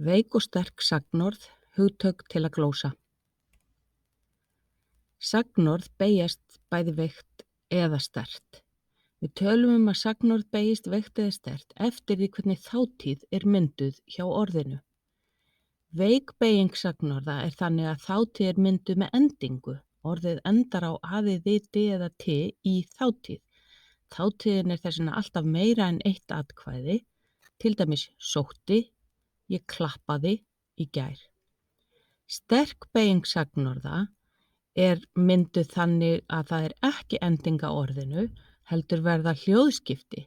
Veik og sterk sagnorð, hugtök til að glósa. Sagnorð beygjast bæði veikt eða sterkt. Við tölum að sagnorð beygjist veikt eða sterkt eftir því hvernig þátíð er mynduð hjá orðinu. Veik beyging sagnorða er þannig að þátíð er mynduð með endingu. Orðið endar á aði, þiti eða ti í þátíð. Þátíðin er þess vegna alltaf meira en eitt atkvæði, til dæmis sótti, ég klappaði í gær. Sterk beyging sagnorða er mynduð þannig að það er ekki ending á orðinu, heldur verða hljóðskipti.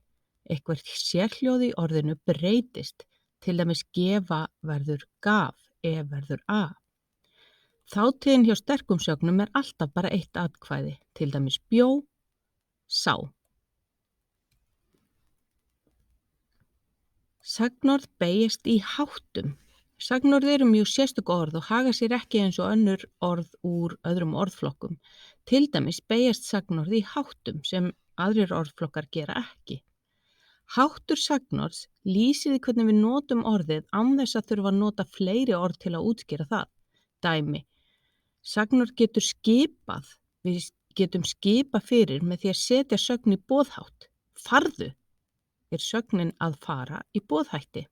Eitthvað sérhljóð í orðinu breytist, til dæmis gefa verður gaf, verður a. Þátíðin hjá sterkum sögnum er alltaf bara eitt atkvæði, til dæmis bjó, sá. Sagnorð beygjast í háttum. Sagnorð eru mjög sérstök orð og haga sér ekki eins og önnur orð úr öðrum orðflokkum. Til dæmis beygjast sagnorð í háttum sem aðrir orðflokkar gera ekki. Háttur sagnorðs lýsir því hvernig við notum orðið án þess að þurfa að nota fleiri orð til að útskýra það. Dæmi. Sagnorð getur skipað. Við getum skipað fyrir með því að setja sögn í boðhátt. Farðu er sögnin að fara í boðhætti.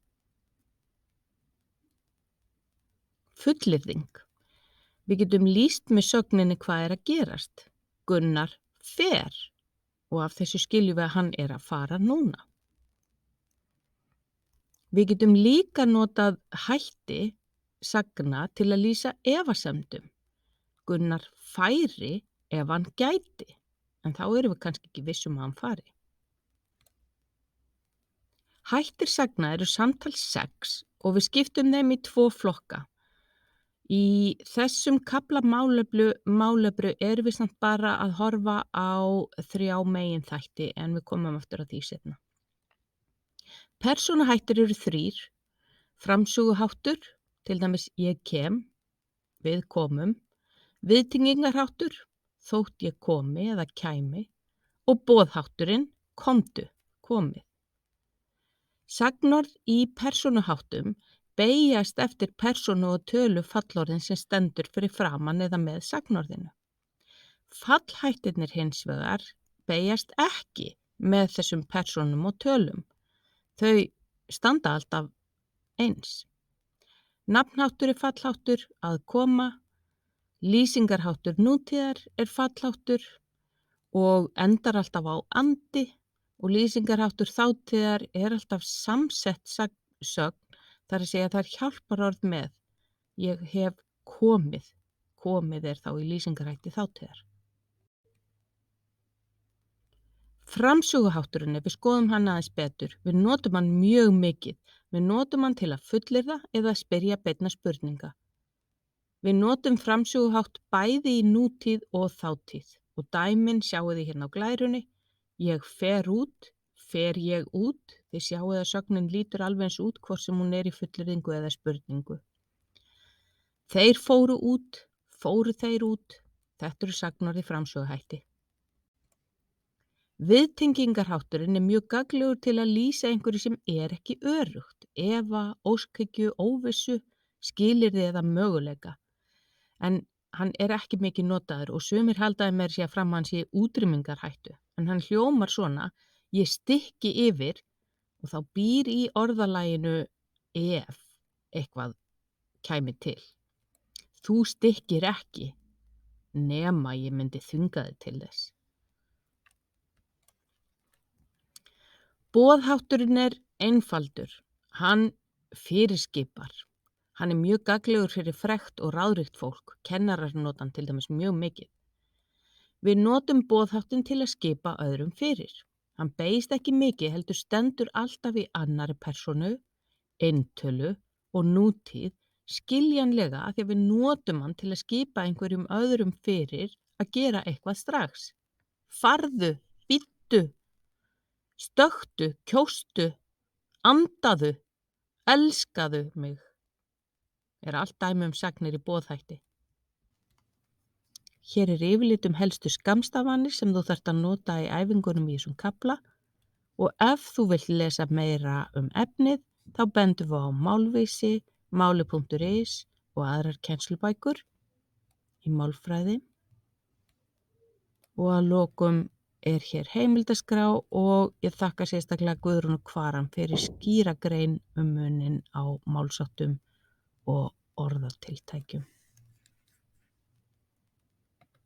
Fullyrðing. Við getum lýst með sögninni hvað er að gerast. Gunnar fer og af þessu skiljum við að hann er að fara núna. Við getum líka notað hætti sagna til að lýsa efasemdum. Gunnar færi ef hann gæti, en þá erum við kannski ekki viss að hann fari. Hættir sagna eru samtals 6 og við skiptum þeim í 2 flokka. Í þessum kafla málefru erum við samt bara að horfa á 3 meginþætti en við komum aftur að því seinna. Persónuhættir eru 3, framsöguháttur, til dæmis ég kem, við komum, viðtengingarháttur, þótt ég komi eða kæmi, og boðhátturinn, komdu, komið. Sagnorð í persónuháttum beygjast eftir persónu og tölu fallorðin sem stendur fyrir framan eða með sagnorðinu. Fallhættirnir hins vegar beygjast ekki með þessum persónum og tölum. Þau standa alltaf eins. Nafnháttur er fallháttur, að koma, lýsingarháttur nútíðar er fallháttur og endar alltaf á andi og lýsingarháttur þátíðar er alltaf samsett sögn, þar að segja það er hjálparorð með. Ég hef komið. Komið er þá í lýsingarhætti þátíðar. Framsöguhátturinn, ef við skoðum hann aðeins betur, við notum hann mjög mikið. Við notum hann til að fullyrða eða spyrja beinna spurninga. Við notum framsöguhátt bæði í nútíð og þátíð og dæmin sjáu þið hérna á glærunni. Ég fer út, fer ég út. Þið sjáu að sögnin lítur alveg eins út hvort sem hún er í fullyrðingu eða spurningu. Þeir fóru út, fóru þeir út. Þetta eru sagnorð í framsöguhætti. Viðtengingarhátturinn er mjög gagnlegur til að lýsa einhverju sem er ekki öruggt, efa, óskhyggju, óvissu, skilyrði eða möguleika. En hann er ekki mikið notaður og sumir haldaði með sér fram hans í útrýmingarhættu. En hann hljómar svona, ég stykki yfir og þá býr í orðalaginu ef eitthvað kæmi til. Þú stykkir ekki, nema ég myndi þvinga þig til þess. Boðhátturinn er einfaldur, hann fyrirskipar. Hann er mjög gagnlegur fyrir frekt og ráðríkt fólk, kennarar nota hann til dæmis mjög mikið. Við notum boðháttinn til að skipa öðrum fyrir. Hann beygjast ekki mikið heldur stendur alltaf í annarri persónu, eintölu og nútíð, skiljanlega að því að við notum hann til að skipa einhverjum öðrum fyrir að gera eitthvað strax. Farðu, bíddu. Stökktu, kjóstu, andaðu, elskaðu mig. Er allt dæmi sagnir í boðhætti. Hér er yfirlit helstu skammstafanir sem þú þarft að nota í æfingunum í þessum kafla og ef þú vilt lesa meira efnið þá bendum við á málvísi, Máli.is og aðrar kennslubækur í málfræði. Og að lokum er hér heimildaskrá og ég þakka sérstaklega Guðrúnu Kvaran fyrir skýra grein muninn á málsháttum og orðatiltækjum.